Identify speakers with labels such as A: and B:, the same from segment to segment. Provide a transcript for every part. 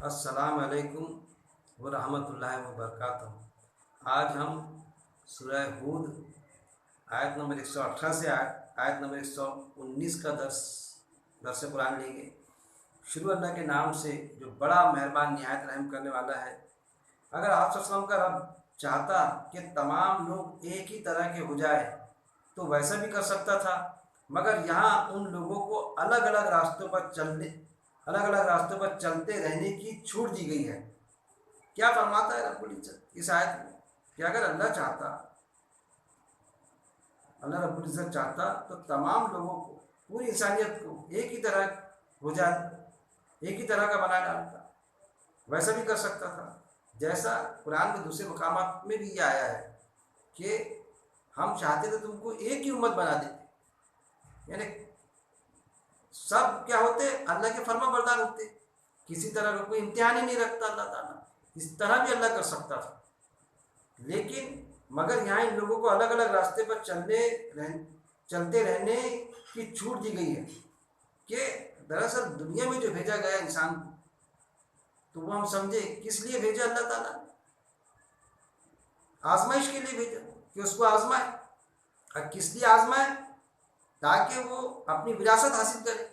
A: السلام علیکم ورحمۃ اللہ وبرکاتہ۔ آج ہم سورہ ہود آیت نمبر 118 سے آیت نمبر 119 کا درس قرآن لیں گے۔ شروع اللہ کے نام سے جو بڑا مہربان نہایت رحم کرنے والا ہے۔ اگر آپ صلی اللہ علیہ وسلم کا رب چاہتا کہ تمام لوگ ایک ہی طرح کے ہو جائے تو ویسا بھی کر سکتا تھا، مگر یہاں ان لوگوں کو الگ الگ راستوں پر چلتے رہنے کی چھوٹ دی گئی ہے۔ کیا فرماتا ہے رب العزت اس آیت میں کہ اگر اللہ رب العزت چاہتا تو تمام لوگوں کو، پوری انسانیت کو ایک ہی طرح کا بنا ڈالتا، ویسا بھی کر سکتا تھا۔ جیسا قرآن کے دوسرے مقامات میں بھی یہ آیا ہے کہ ہم چاہتے تو تم کو ایک ہی امت بنا دیتے، یعنی سب کیا ہوتے؟ اللہ کے فرما بردار ہوتے، کسی طرح کا کوئی امتحان ہی نہیں رکھتا اللہ تعالیٰ۔ اس طرح بھی اللہ کر سکتا تھا، لیکن مگر یہاں ان لوگوں کو الگ الگ راستے پر چلتے رہنے کی چھوٹ دی گئی ہے کہ دراصل دنیا میں جو بھیجا گیا انسان کو، تو وہ ہم سمجھے کس لیے بھیجا اللہ تعالیٰ نے؟ آزمائش کے لیے بھیجا کہ اس کو آزمائے۔ اور کس لیے آزمائے؟ تاکہ وہ اپنی وراثت حاصل کرے۔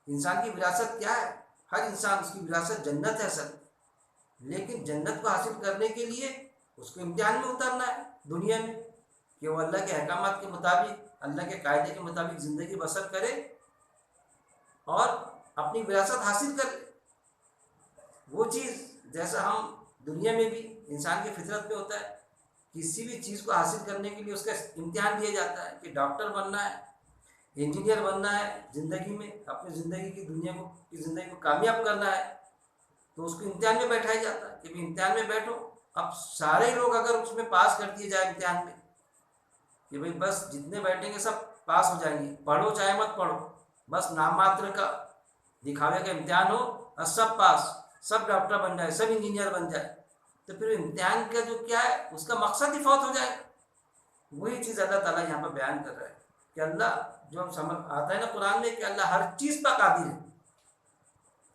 A: انسان کی وراثت کیا ہے؟ ہر انسان، اس کی وراثت جنت ہے اصل، لیکن جنت کو حاصل کرنے کے لیے اس کو امتحان میں اترنا ہے دنیا میں، کہ وہ اللہ کے احکامات کے مطابق، اللہ کے قاعدے کے مطابق زندگی بسر کرے اور اپنی وراثت حاصل کرے۔ وہ چیز جیسا ہم دنیا میں بھی انسان کی فطرت میں ہوتا ہے، کسی بھی چیز کو حاصل کرنے کے لیے اس کا امتحان دیا جاتا ہے کہ ڈاکٹر بننا ہے، انجینئر بننا ہے، زندگی میں اپنی زندگی کی زندگی کو کامیاب کرنا ہے، تو اس کو امتحان میں بیٹھایا جاتا ہے کہ بھی امتحان میں بیٹھو۔ اب سارے لوگ اگر اس میں پاس کر دیے جائے امتحان میں کہ بھئی بس جتنے بیٹھیں گے سب پاس ہو جائیں گے، پڑھو چاہے مت پڑھو، بس نام ماتر کا دکھاوے کا امتحان ہو اور سب پاس، سب ڈاکٹر بن جائے، سب انجینئر بن جائے، تو پھر امتحان کا جو کیا ہے اس کا مقصد ہی فوت ہو جائے۔ وہی چیز اللہ تعالیٰ یہاں پر بیان کر رہا ہے کہ اللہ جو ہم سمجھ آتا ہے نا قرآن میں کہ اللہ ہر چیز پر قادر ہے۔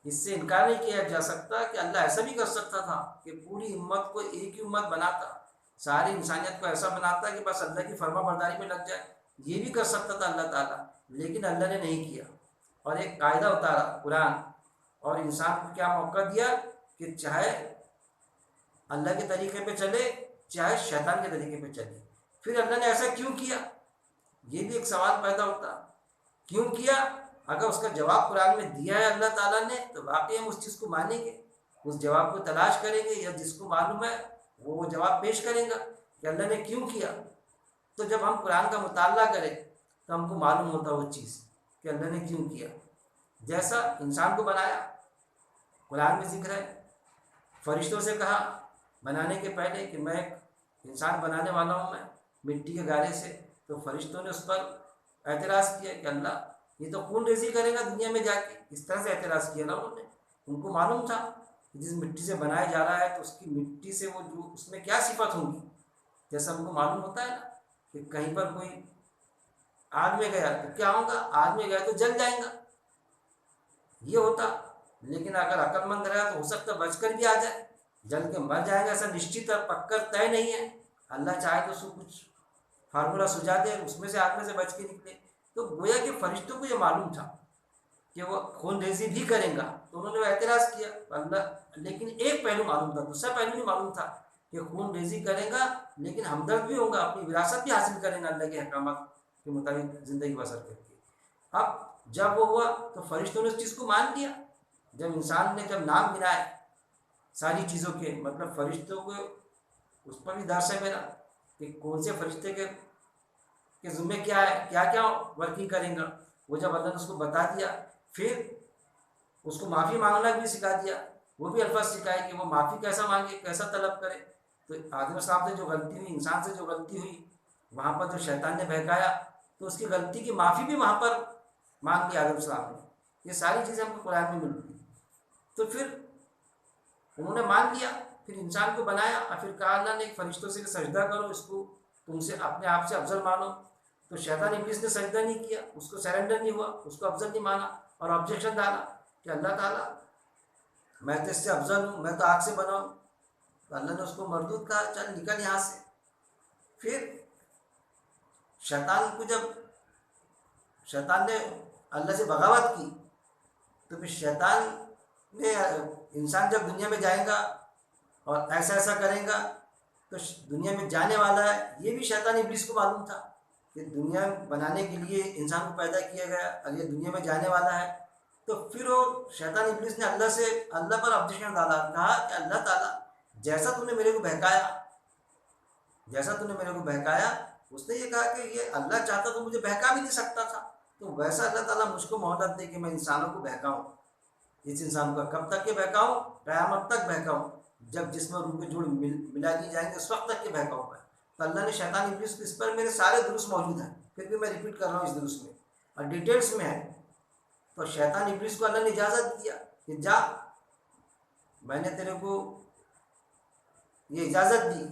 A: اس سے انکار نہیں کیا جا سکتا کہ اللہ ایسا بھی کر سکتا تھا کہ پوری امت کو ایک ہی امت بناتا، ساری انسانیت کو ایسا بناتا کہ بس اللہ کی فرما برداری میں لگ جائے۔ یہ بھی کر سکتا تھا اللہ تعالیٰ، لیکن اللہ نے نہیں کیا، اور ایک قاعدہ اتارا قرآن، اور انسان کو کیا موقع دیا کہ چاہے اللہ کے طریقے پہ چلے چاہے شیطان کے طریقے پہ چلے۔ پھر اللہ نے ایسا کیوں کیا؟ یہ بھی ایک سوال پیدا ہوتا، کیوں کیا؟ اگر اس کا جواب قرآن میں دیا ہے اللہ تعالیٰ نے تو واقعی ہم اس چیز کو مانیں گے، اس جواب کو تلاش کریں گے، یا جس کو معلوم ہے وہ جواب پیش کریں گا کہ اللہ نے کیوں کیا۔ تو جب ہم قرآن کا مطالعہ کریں تو ہم کو معلوم ہوتا وہ چیز کہ اللہ نے کیوں کیا۔ جیسا انسان کو بنایا، قرآن میں ذکر ہے، فرشتوں سے کہا بنانے کے پہلے کہ میں ایک انسان بنانے والا ہوں، میں مٹی کے گارے سے، تو فرشتوں نے اس پر اعتراض کیا کہ اللہ یہ تو خون ریزی کرے گا دنیا میں جا کے، اس طرح سے اعتراض کیا نا انہوں نے۔ ان کو معلوم تھا کہ جس مٹی سے بنایا جا رہا ہے تو اس کی مٹی سے وہ جو اس میں کیا صفت ہوں گی، جیسا ہم کو معلوم ہوتا ہے نا کہ کہیں پر کوئی آگ میں گیا تو کیا ہوگا، آگ میں گیا تو جل جائیں گا، یہ ہوتا۔ لیکن اگر عقل مند رہا تو ہو سکتا بچ کر بھی آ جائے، جل کے مر جائے گا، ایسا نشچت اور پکا طے نہیں ہے۔ اللہ چاہے تو اس کو کچھ فارمولہ سجا دے، اس میں سے آگ میں سے بچ کے نکلے۔ تو گویا کہ فرشتوں کو یہ معلوم تھا کہ وہ خون ریزی بھی کریں گا، تو انہوں نے اعتراض کیا اللہ، لیکن ایک پہلو معلوم تھا، دوسرا پہلو نہیں معلوم تھا کہ خون ریزی کرے گا لیکن ہمدرد بھی ہوگا، اپنی وراثت بھی حاصل کریں گا اللہ کے احکامات کے مطابق زندگی بسر کر کے۔ اب جب وہ ہوا تو فرشتوں نے اس چیز کو مان لیا۔ جب انسان نے جب نام گنائے ساری چیزوں کے، مطلب فرشتوں کو اس پر بھی درس ہے میرا کہ کون سے فرشتے کے ذمہ کیا ہے، کیا کیا ورکنگ کریں گا۔ وہ جب اللہ نے اس کو بتا دیا، پھر اس کو معافی مانگنا بھی سکھا دیا، وہ بھی الفاظ سکھائے کہ وہ معافی کیسا مانگے، کیسا طلب کرے۔ تو آدم السلام سے جو غلطی ہوئی، انسان سے جو غلطی ہوئی، وہاں پر جو شیطان نے بہکایا تو اس کی غلطی کی معافی بھی وہاں پر مانگ لی آدم السلام نے۔ یہ ساری چیزیں ہم کو قرآن میں مل رہی۔ تو پھر انہوں نے مان لیا، پھر انسان کو بنایا، اور پھر کہا اللہ نے فرشتوں سے کہ سجدہ کرو اس کو، تم سے اپنے آپ سے افضل مانو۔ تو شیطان ابلیس نے سجدہ نہیں کیا، اس کو سرنڈر نہیں ہوا، اس کو افضل نہیں مانا، اور آبجیکشن ڈالا کہ اللہ تعالیٰ میں تو اس سے افضل ہوں، میں تو آگ سے بنا ہوں. تو اللہ نے اس کو مردود کہا، چل نکل یہاں سے. پھر شیطان نے اللہ سے بغاوت کی، تو پھر شیطان نے انسان جب دنیا میں جائے گا اور ایسا ایسا کرے گا تو دنیا میں جانے والا ہے. یہ بھی شیطان ابلیس کو معلوم تھا کہ دنیا بنانے کے لیے انسان کو پیدا کیا گیا اور یہ دنیا میں جانے والا ہے. تو پھر وہ شیطان ابلیس نے اللہ پر آبجیکشن ڈالا، کہا کہ اللہ تعالیٰ جیسا تو نے میرے کو بہکایا، اس نے یہ کہا کہ یہ اللہ چاہتا تو مجھے بہکا بھی نہیں سکتا تھا، تو ویسا اللہ تعالیٰ مجھ کو مہلت دے کہ میں انسانوں کو بہکاؤں. اس انسان کو کب تک کے بہکاؤں؟ قیامت تک بہکاؤں. جب جسم اور روح کے جوڑ ملا دی جائیں گے اس وقت تک کے بہکاؤں گا. تو اللہ نے شیطان ابلیس کو، اس پر میرے سارے دروس موجود ہیں، پھر بھی میں ریپیٹ کر رہا ہوں اس دروس میں اور ڈیٹیلس میں ہے. تو شیطان ابلیس کو اللہ نے اجازت دیا کہ جا، میں نے تیرے کو یہ اجازت دی،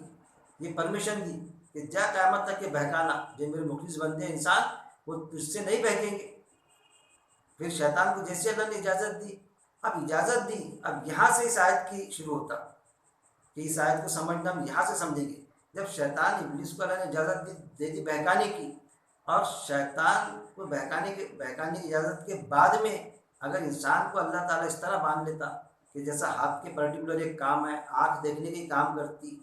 A: یہ پرمیشن دی کہ جا قیامت تک کے بہکانا. جو میرے مخلص بندے انسان وہ تجھ سے نہیں بہکیں گے. پھر شیطان کو جیسے اللہ نے اجازت دی، اب یہاں سے اس آیت کی شروع ہوتا کہ اس آیت کو سمجھنا ہم یہاں سے سمجھیں گے. جب شیطان ابلیس کو اللہ نے اجازت دے دی بہکانے کی، اور شیطان کو بہکانے کی اجازت کے بعد میں اگر انسان کو اللہ تعالیٰ اس طرح باندھ لیتا کہ جیسا ہاتھ کے پرٹیکولر ایک کام ہے، آنکھ دیکھنے کا کام کرتی،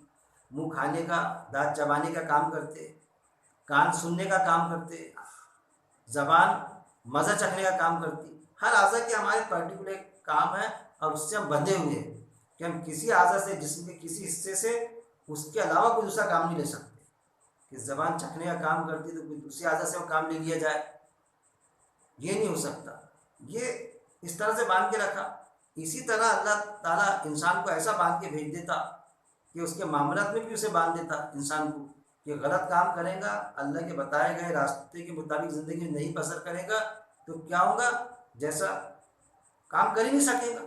A: منہ کھانے کا، دانت چبانے کا کام کرتے، کان سننے کا کام کرتے، زبان مزہ چکھنے کا کام کرتی. ہر اعضا کے ہمارے پرٹیکولر کام ہے اور اس سے ہم بندھے ہوئے ہیں کہ ہم کسی اعضا سے، جسم کے کسی حصے سے اس کے علاوہ کوئی دوسرا کام نہیں لے سکتے. کہ زبان چکھنے کا کام کرتی تو کوئی دوسری اعضا سے وہ کام لے لیا جائے، یہ نہیں ہو سکتا. یہ اس طرح سے باندھ کے رکھا. اسی طرح اللہ تعالیٰ انسان کو ایسا باندھ کے بھیج دیتا کہ اس کے معاملات میں بھی اسے باندھ دیتا انسان کو کہ غلط کام کرے گا، اللہ کے بتائے گئے راستے کے مطابق زندگی نہیں بسر کرے گا تو کیا ہوگا؟ جیسا کام کر ہی نہیں سکے گا.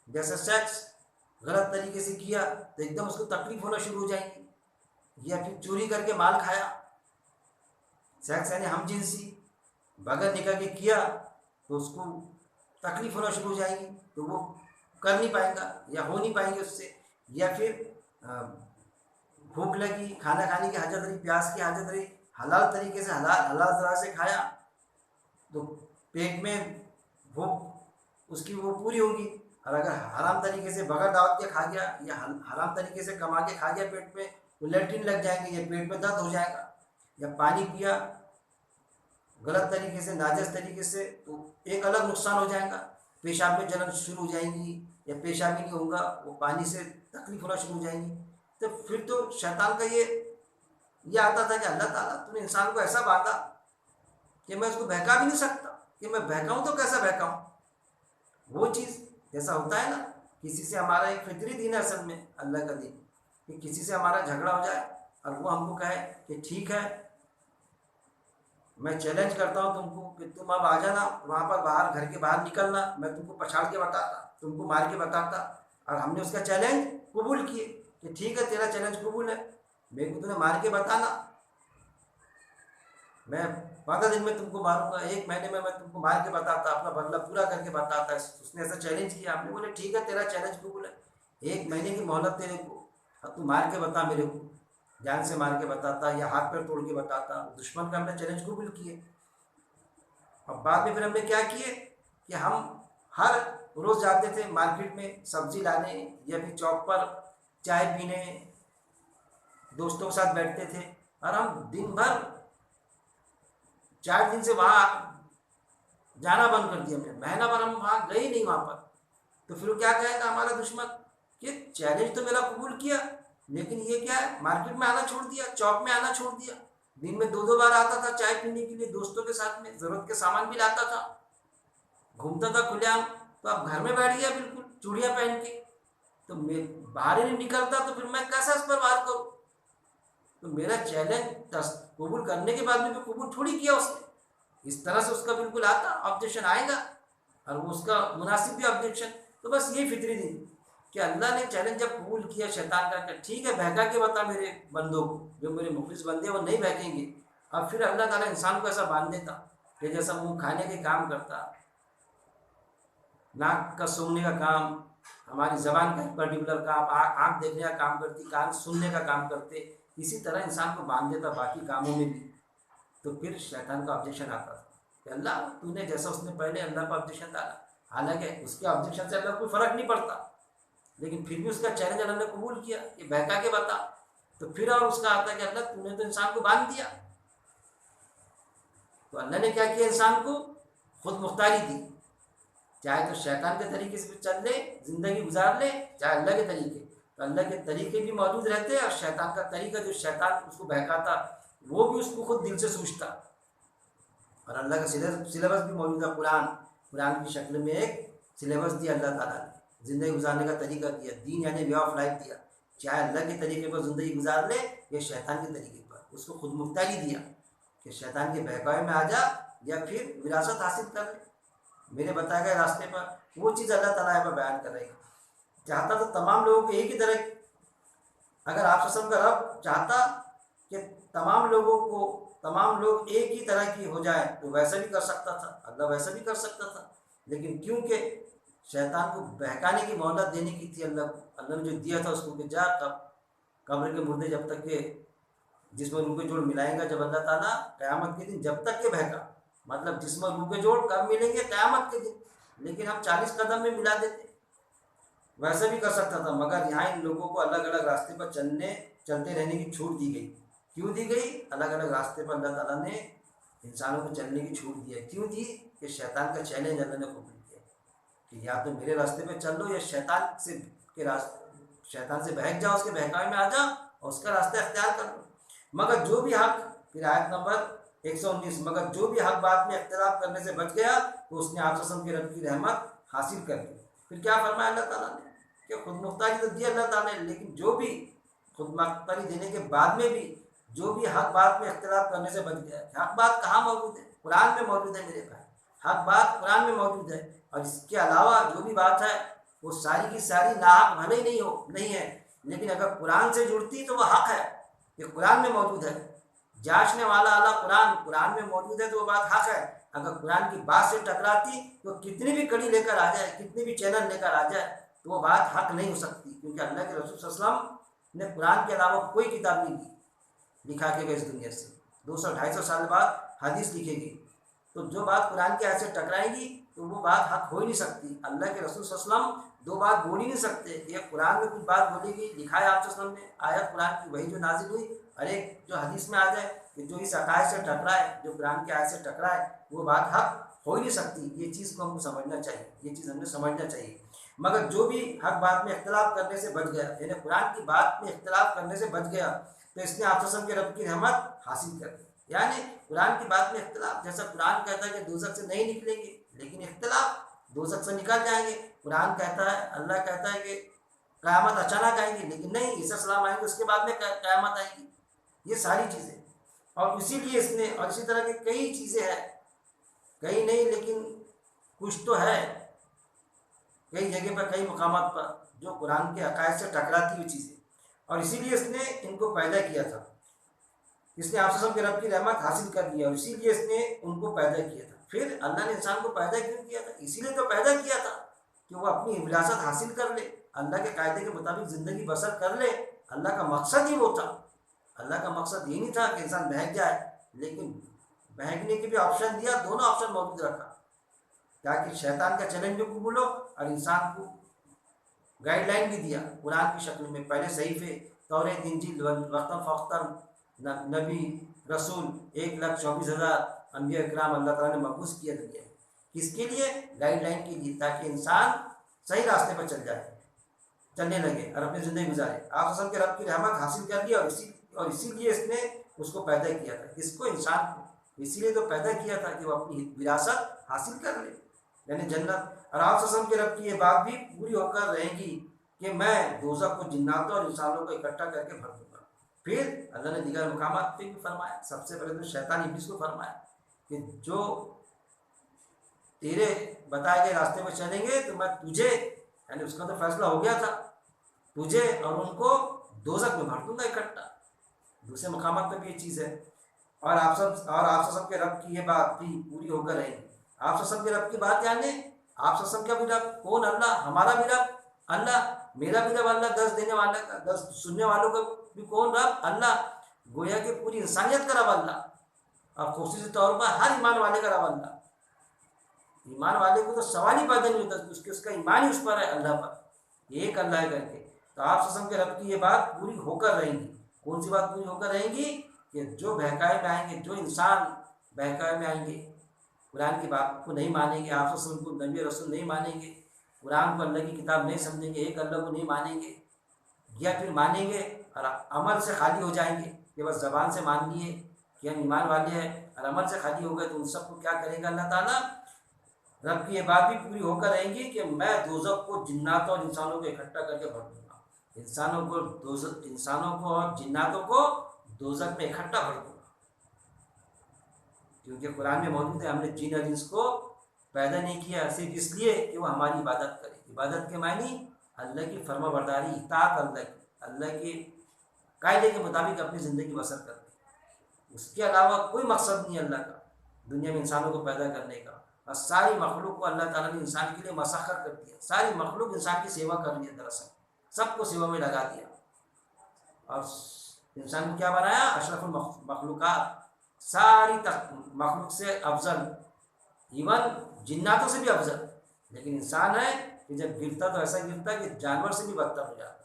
A: جیسا سیکس غلط طریقے سے کیا تو ایک دم اس کو تکلیف ہونا شروع ہو جائیں گی، یا پھر چوری کر کے مال کھایا، سیکس یعنی ہم جنسی بغیر نکاح کے کیا تو اس کو تکلیف ہونا شروع ہو جائے گی، تو وہ کر نہیں پائے گا یا ہو نہیں پائیں گے اس سے. یا پھر بھوک لگی، کھانا کھانے کی حاجت رہی، پیاس کی حاجت رہی، حلال طریقے سے حلال طرح سے کھایا تو پیٹ میں بھوک اس کی وہ پوری ہوگی. اور اگر حرام طریقے سے بغیر دعوت کے کھا گیا یا حرام طریقے سے کما کے کھا گیا پیٹ میں تو لیٹرین لگ جائیں گے یا پیٹ میں درد ہو جائے گا. یا پانی پیا غلط طریقے سے، ناجائز طریقے سے، تو ایک الگ نقصان ہو جائے گا. پیشاب میں جلن شروع ہو جائیں گی یا پیشاب ہی نہیں ہوگا، وہ پانی سے تکلیف ہونا شروع ہو جائیں گی. تو پھر تو شیطان کا یہ آتا تھا کہ اللہ تعالیٰ تو نے انسان کو ایسا باندھا کہ میں اس کو بہکا بھی نہیں سکتا، کہ میں بہکاؤں تو کیسا بہکاؤں. وہ چیز جیسا ہوتا ہے نا، کسی سے ہمارا ایک فطری دین ہے اصل میں اللہ کا دین، کہ کسی سے ہمارا جھگڑا ہو جائے اور وہ ہم کو کہے کہ ٹھیک ہے میں چیلنج کرتا ہوں تم کو کہ تم اب آ جانا وہاں پر باہر، گھر کے باہر نکلنا، میں تم کو پچھاڑ کے بتاتا، تم کو مار کے بتاتا، اور ہم نے اس کا چیلنج قبول کیے کہ ٹھیک ہے تیرا چیلنج قبول ہے، میرے کو تمہیں مار کے بتانا، میں 15 دن میں تم کو ماروں گا، 1 مہینے میں تم کو مار کے بتاتا، اپنا بدلہ پورا کر کے بتاتا. اس نے ایسا چیلنج کیا، ہم نے بولے ٹھیک ہے تیرا چیلنج قبول ہے، 1 مہینے کی مہلت تیرے کو، اب تو مار کے بتا میرے کو، جان سے مار کے بتاتا یا ہاتھ پیر توڑ کے بتاتا. دشمن کا ہم نے چیلنج قبول کیے. اب بعد میں پھر ہم نے کیا کیے کہ ہم ہر روز جاتے تھے مارکیٹ میں سبزی لانے یا پھر چوک پر چائے پینے، دوستوں کے ساتھ بیٹھتے تھے، اور ہم دن بھر 4 دن سے وہاں جانا بند کر دیا. مہینہ بھر ہم وہاں گئے نہیں وہاں پر. تو پھر وہ کیا کہے گا ہمارا دشمن کہ چیلنج تو میرا قبول کیا لیکن یہ کیا ہے، مارکیٹ میں آنا چھوڑ دیا، چوک میں آنا چھوڑ دیا. دن میں 2 بار آتا تھا چائے پینے کے لیے دوستوں کے ساتھ میں، ضرورت کے سامان بھی لاتا تھا، گھومتا تھا کھلے عام. تو اب گھر میں بیٹھ گیا بالکل چوڑیاں پہن کے، تو میں باہر ہی نہیں نکلتا، تو پھر میں کیسا اس پر وار کروں. تو میرا چیلنج قبول کرنے کے بعد میں قبول تھوڑی کیا اس نے. اس طرح سے اس کا بالکل آتا آبجیکشن آئے گا، اور وہ اس کا مناسب بھی آبجیکشن. تو بس یہی فطری دن کہ اللہ نے چیلنج جب قبول کیا شیطان کا کہ ٹھیک ہے بہکا کے بتا میرے بندوں کو، جو میرے مخلص بندے ہیں وہ نہیں بہکیں گے. اور پھر اللہ تعالیٰ انسان کو ایسا باندھ دیتا کہ جیسا منہ کھانے کے کام کرتا، ناک کا سونگنے کا کام، ہماری زبان کا ایک پرٹیکولر کام، آنکھ دیکھنے کا کام کرتی، کان سننے کا کام کرتے، اسی طرح انسان کو باندھ دیتا باقی کاموں میں بھی. تو پھر شیطان کا آبجیکشن آتا تھا کہ اللہ تو نے جیسا اس نے پہلے اللہ کا آبجیکشن ڈالا، حالانکہ اس کے آبجیکشن سے اللہ کو کوئی فرق نہیں پڑتا، لیکن پھر بھی اس کا چیلنج اللہ نے قبول کیا کہ بہکا کے بتا. تو پھر اور اس کا آتا ہے کہ اللہ تو نے تو انسان کو باندھ دیا. تو اللہ نے کیا کیا؟ انسان کو خود مختاری دی، چاہے تو شیطان کے طریقے سے چل لے، زندگی گزار لے، چاہے اللہ کے طریقے. تو اللہ کے طریقے بھی موجود رہتے اور شیطان کا طریقہ جو شیطان اس کو بہکاتا وہ بھی اس کو خود دل سے سوچتا. اور اللہ کا سلیبس بھی موجود ہے. قرآن کی شکل میں ایک سلیبس دیا اللہ تعالیٰ نے، زندگی گزارنے کا طریقہ دیا، دین یعنی وے آف لائف دیا. چاہے اللہ کے طریقے پر زندگی گزار لے یا شیطان کے طریقے پر، اس کو خود مختاری دیا کہ شیطان کے بہکاوے میں آ جا یا پھر وراثت حاصل کر لے میرے بتائے گئے راستے پر. وہ چیز اللہ تعالیٰ پر بیان کر رہی ہے. چاہتا تو تمام لوگوں کو ایک ہی طرح، اگر آپ قسم کا رب چاہتا کہ تمام لوگ ایک ہی طرح کی ہو جائے تو ویسا بھی کر سکتا تھا، اللہ ویسا بھی کر سکتا تھا. لیکن کیونکہ شیطان کو بہکانے کی مہلت دینے کی تھی اللہ کو، اللہ نے جو دیا تھا اس کو کہ جا قبر کے مردے جب تک کہ جس میں روح کے جوڑ ملائیں گا جب اللہ تعالیٰ قیامت کے دن، جب تک کہ بہکا مطلب جس میں روح کے جوڑ کب ملیں گے؟ قیامت کے دن. لیکن ہم 40 قدم میں ملا دیتے، ویسا بھی کر سکتا تھا. مگر یہاں ان لوگوں کو الگ الگ راستے پر چلتے رہنے کی چھوٹ دی گئی. کیوں دی گئی؟ الگ الگ راستے پر اللہ تعالیٰ نے انسانوں کو چلنے کی چھوٹ دی ہے. کیوں دی؟ کہ شیطان کا چیلنج اللہ نے قبول کیا کہ یا تو میرے راستے پہ چل لو یا شیطان سے بہک جاؤ، اس کے بہکاوے میں آ جاؤ اور اس کا راستہ اختیار کر لو. مگر جو بھی حق، پھر آیت نمبر 119، مگر جو بھی حق بات میں اختلاف کرنے سے بچ گیا تو اس نے آپ قسم کے رب کی رحمت حاصل کر لی. پھر کیا فرمایا اللہ تعالیٰ نے کہ خود مختاری تو دی اللہ تعالیٰ نے، لیکن جو بھی خود مختاری دینے کے بعد میں بھی جو بھی حق بات میں اختلاف کرنے سے بچ گیا. حق بات کہاں موجود ہے؟ قرآن میں موجود ہے میرے بھائی. حق بات قرآن میں موجود ہے، اور اس کے علاوہ جو بھی بات ہے وہ ساری کی ساری ناحق بھلے ہی نہیں ہے، لیکن اگر قرآن سے جڑتی تو وہ حق ہے. یہ قرآن میں موجود ہے. جانچنے والا اعلیٰ قرآن میں موجود ہے تو وہ بات حق ہے. اگر قرآن کی بات سے ٹکراتی تو کتنی بھی کڑی لے کر آ جائے، کتنی بھی چینل لے کر آ جائے تو وہ بات حق نہیں ہو سکتی، کیونکہ اللہ کے رسول صلی اللہ علیہ وسلم نے قرآن کے علاوہ کوئی کتاب نہیں دی لکھا کے گئے اس دنیا سے. 200-250 سال بعد حدیث لکھے گی، تو جو بات قرآن کی آیت سے ٹکرائے گی تو وہ بات حق ہو ہی نہیں سکتی. اللہ کے رسول صلی اللہ علیہ وسلم دو بات بول ہی نہیں سکتے. ایک قرآن میں کچھ بات بولے گی، دکھایا آپ صلی اللہ علیہ وسلم نے آیت قرآن کی وہی جو نازل ہوئی، اور ایک جو حدیث میں آ جائے کہ جو اس عقائد سے ٹکرائے، جو قرآن کی آیت سے ٹکرائے، وہ بات حق ہو ہی نہیں سکتی. یہ چیز کو ہم کو سمجھنا چاہیے، یہ چیز ہمیں سمجھنا چاہیے. مگر جو بھی حق بات میں اختلاف کرنے سے بچ گیا، یعنی قرآن کی بات میں اختلاف کرنے سے بچ گیا، تو اس نے آپ کے رب کی رحمت حاصل کر دی. یعنی قرآن کی بات میں اختلاف، جیسا قرآن کہتا ہے کہ دوزخ سے نہیں نکلیں گے، لیکن اختلاف دوزخ سے نکل جائیں گے. قرآن کہتا ہے، اللہ کہتا ہے کہ قیامت اچانک آئے گی، لیکن نہیں، عیسیٰ السلام آئیں گے اس کے بعد میں قیامت آئے گی. یہ ساری چیزیں، اور اسی لیے اس نے، اور اسی طرح کی کئی چیزیں ہیں، کئی نہیں لیکن کچھ تو ہے کئی جگہ پر، کئی مقامات پر جو قرآن کے عقائد سے ٹکراتی ہوئی چیزیں، اور اسی لیے اس نے ان کو پیدا کیا تھا. اس نے آپ کے رب کی رحمت حاصل کر لیا، اور اسی لیے اس نے ان کو پیدا کیا تھا. پھر اللہ نے انسان کو پیدا کیوں کیا تھا؟ اسی لیے تو پیدا کیا تھا کہ وہ اپنی وراثت حاصل کر لے، اللہ کے قاعدے کے مطابق زندگی بسر کر لے. اللہ کا مقصد ہی وہ تھا. اللہ کا مقصد یہ نہیں تھا کہ انسان بہک جائے، لیکن بہکنے کے بھی آپشن دیا، دونوں آپشن موجود رکھا تاکہ شیطان کا چیلنج بھی قبول ہو اور انسان کو گائیڈ لائن بھی دیا قرآن کی شکل میں. پہلے صحیفے، توریت، انجیل، وقتاً فوقتاً نبی رسول، 1,24,000 انبیاء اکرام اللہ تعالیٰ نے مبعوث کیا دنیا میں. کس کے لیے؟ گائیڈ لائن کے لیے، تاکہ انسان صحیح راستے پر چلنے لگے اور اپنی زندگی گزارے. آپ کے رب کی رحمت حاصل کر لی، اور اسی لیے اس نے اس کو پیدا کیا تھا. اس کو، انسان کو اسی لیے تو پیدا کیا تھا کہ وہ اپنی وراثت حاصل کر لے، یعنی جنت. اور آپ کے رب کی یہ بات بھی پوری ہو کر رہے گی کہ میں دوزخ کو جناتوں اور انسانوں کو اکٹھا کر کے بھر دوں گا. پھر اللہ نے دیگر مقامات پہ بھی فرمایا، سب سے پہلے تو شیطان ابلیس کو فرمایا کہ جو تیرے بتائے گئے راستے میں چلیں گے تو میں تجھے، یعنی اس کا تو فیصلہ ہو گیا تھا، تجھے اور ان کو دوزخ میں بھر دوں گا اکٹھا. دوسرے مقامات پہ بھی یہ چیز ہے. اور آپ سب کے رب کی یہ بات بھی پوری ہو کر رہے گی. آپ سب کے رب کی بات، یعنی آپ سب کا بھی رب کون؟ اللہ، ہمارا بھی رب. اللہ میرا بھی رب، اللہ درس دینے والا کا، درس سننے والوں کا بھی کون رب؟ اللہ. گویا کہ پوری انسانیت کا رب اللہ، اور خصوصی طور پر ہر ایمان والے کا رب اللہ. ایمان والے کو تو سوال ہی پیدا نہیں ہوتا، اس کا ایمان ہی اس پر ہے، اللہ پر، ایک اللہ ہے کر کے. تو آپ صلی اللہ علیہ وسلم کے رب کی یہ بات پوری ہو کر رہیں گی. کون سی بات پوری ہو کر رہیں گی؟ کہ جو بہکائے میں آئیں گے، جو انسان بہکائے میں آئیں گے، قرآن کی بات کو نہیں مانیں گے، آپ صلی اللہ علیہ وسلم کو نبی رسول نہیں مانیں گے، قرآن کو اللہ کی کتاب نہیں سمجھیں گے، ایک اللہ کو نہیں مانیں گے، یا پھر مانیں گے اور عمل سے خالی ہو جائیں گے کہ بس زبان سے مان لیے کہ ہم ایمان والے ہیں، اور عمل سے خالی ہو گئے، تو ان سب کو کیا کرے گا اللہ تعالیٰ؟ رب کی یہ بات بھی پوری ہو کر رہیں گی کہ میں دوزخ کو جناتوں اور انسانوں کو اکٹھا کر کے بھر دوں گا. انسانوں کو اور جناتوں کو دوزخ میں اکٹھا بھر دوں گا. کیونکہ قرآن میں موجود ہے، ہم نے جن اور انس کو پیدا نہیں کیا صرف اس لیے کہ وہ ہماری عبادت کرے. عبادت کے معنی اللہ کی فرما برداری، اطاعت اللہ کے قاعدے کے مطابق اپنی زندگی بسر کرتے. اس کے علاوہ کوئی مقصد نہیں اللہ کا دنیا میں انسانوں کو پیدا کرنے کا. اور ساری مخلوق کو اللہ تعالیٰ نے انسان کے لیے مسخر کر دیا. ساری مخلوق انسان کی سیوا کر رہی ہے، دراصل سب کو سیوا میں لگا دیا. اور انسان کو کیا بنایا؟ اشرف المخلوقات، ساری مخلوق سے افضل، ایون جناتوں سے بھی افضل. لیکن انسان ہے کہ جب گرتا تو ایسا گرتا کہ جانور سے بھی بدتر ہو جاتا.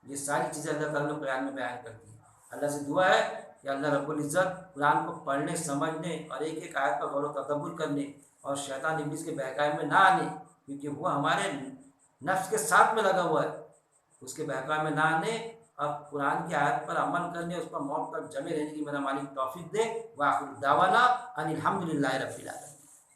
A: یہ ساری چیزیں اللہ تعالیٰ نے قرآن میں بیان کر دی. اللہ سے دعا ہے کہ اللہ رب العزت قرآن کو پڑھنے، سمجھنے اور ایک ایک آیت کا غور و تدبر کرنے اور شیطان ابلیس کے بہکائے میں نہ آنے، کیونکہ وہ ہمارے نفس کے ساتھ میں لگا ہوا ہے، اس کے بہکائے میں نہ آنے اور قرآن کی آیت پر عمل کرنے، اس پر موت تک جمے رہنے کی میرا مالک توفیق دے. وآخر دعوانا ان الحمد للہ رب العالمین.